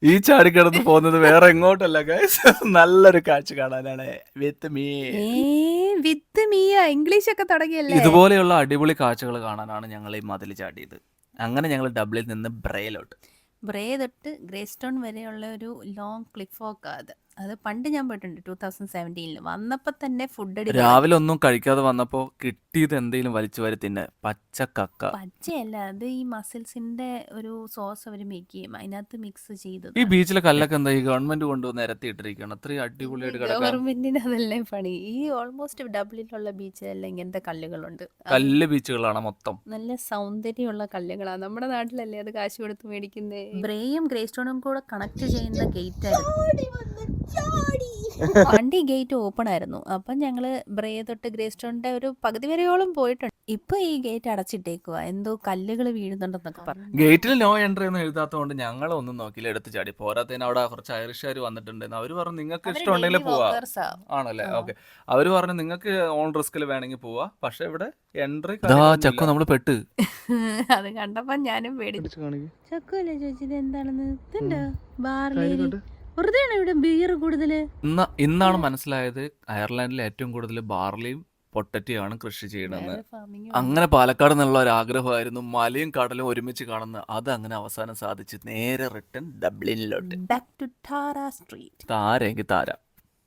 ഈ ചാടിക്കിടന്ന് പോകുന്നത് വേറെ എങ്ങോട്ടല്ല ഗൈസ്. നല്ലൊരു കാഴ്ച കാണാനാണ് വിത്ത് മീ. വിത്ത് മീയ ഇംഗ്ലീഷ് ഒക്കെ തുടങ്ങിയല്ലേ? ഇതുപോലെയുള്ള അടിപൊളി കാഴ്ചകൾ കാണാനാണ് ഞങ്ങൾ ഈ മതിൽ ചാടിയത്. അങ്ങനെ ഞങ്ങൾ ഡബ്ലിൽ നിന്ന് ബ്രേയിലോട്ട്. ബ്രേ തൊട്ട് ഗ്രേ സ്റ്റോൺ വരെയുള്ള ഒരു ലോങ് ക്ലിഫ് വാക്ക് അത്. അത് പണ്ട് ഞാൻ പോയിട്ടുണ്ട് 2017 വന്നപ്പോൾ തന്നെ ഫുഡ് അടി തുടങ്ങി. രാവിലെ ഒന്നും കഴിക്കാതെ വന്നപ്പോൾ കിട്ടിയത് എന്തെങ്കിലും വലിച്ചു വാരി തിന്നെ. പച്ചക്കക്ക. പച്ചയല്ല, അത് ഈ മസിൽസിന്റെ ഒരു സോസ് അവർ മേക്ക് ചെയ്യും, അതിനകത്ത് മിക്സ് ചെയ്തത്. ഈ ബീച്ചിലെ കല്ലൊക്കെ എന്താ ഈ ഗവൺമെന്റ് കൊണ്ടുവന്ന് നിരത്തിയിട്ടിരിക്കുകയാണ്. അത്രയും അടിപൊളിയായിട്ട് കിടക്കാൻ. ഗവൺമെന്റിന് അതല്ലേ പണി. ഈ ഓൾമോസ്റ്റ് ഡബ്ലിലുള്ള ബീച്ചിലെല്ലാം ഇങ്ങനത്തെ കല്ലുകളുണ്ട്. കല്ല് ബീച്ചുകളാണ് മൊത്തം. നല്ല സൗന്ദര്യമുള്ള കല്ലുകളാണ്. നമ്മുടെ നാട്ടിലല്ലേ അത് കാശ് കൊടുത്ത് മേടിക്കുന്നേ. ബ്രേയും ഗ്രേ സ്റ്റോണും കൂടെ കണക്ട് ചെയ്യുന്ന ഗേറ്റ് ആയിരുന്നു. പണ്ട് ഈ ഗേറ്റ് ഓപ്പൺ ആയിരുന്നു. അപ്പം ഞങ്ങള് ബ്രേ തൊട്ട് ഗ്രേ സ്റ്റോണിന്റെ ഒരു പകുതി വരെയോളം പോയിട്ടുണ്ട്. ഇപ്പൊ ഈ ഗേറ്റ് അടച്ചിട്ടേക്കുക, എന്തോ കല്ലുകൾ വീഴുന്നുണ്ടെന്നൊക്കെ പറഞ്ഞു. ഗേറ്റിൽ നോ എൻട്രി ഒന്നും എഴുതാത്തതുകൊണ്ട് ഞങ്ങൾ ഒന്നും നോക്കിയില്ല, എടുത്ത് ചാടി. പോരാത്തതിന് അവിടെ കുറച്ച് ഐറിഷുകാർ വന്നിട്ടുണ്ടെന്ന് അവർ പറഞ്ഞു നിങ്ങൾക്ക് ഇഷ്ടം ഉണ്ടെങ്കിൽ പോവാ. ആണല്ലേ, ഓക്കെ. അവര് പറഞ്ഞു നിങ്ങൾക്ക് ഓൺ റിസ്കിൽ വേണമെങ്കിൽ പോവാ, പക്ഷെ ഇവിടെ എൻട്രി ചക്കോ നമ്മൾ പെട്ട്. അത് കണ്ടപ്പോ ഞാനും പേടിച്ചു. ചക്കോല്ലേ ചോദിച്ചത് എന്താണെന്ന്. ഇതുണ്ടോ ബാർലി? വെറുതെയാണ് ഇവിടെ ബിയർ കൂടുതല്. ഇന്നാണ് മനസ്സിലായത് അയർലാൻഡിൽ ഏറ്റവും കൂടുതൽ ബാർലിയും പൊട്ടറ്റയാണ് കൃഷി ചെയ്യണമെന്ന്. അങ്ങനെ പാലക്കാട് നിന്നുള്ള ഒരു ആഗ്രഹമായിരുന്നു മലയും കടലും ഒരുമിച്ച് കാണുന്ന. അത് അങ്ങനെ അവസാനം സാധിച്ച് നേരെ റിട്ടേൺ ഡബ്ലിനിലോട്ട്. Back to Tara Street. താരെങ്കിൽ താര.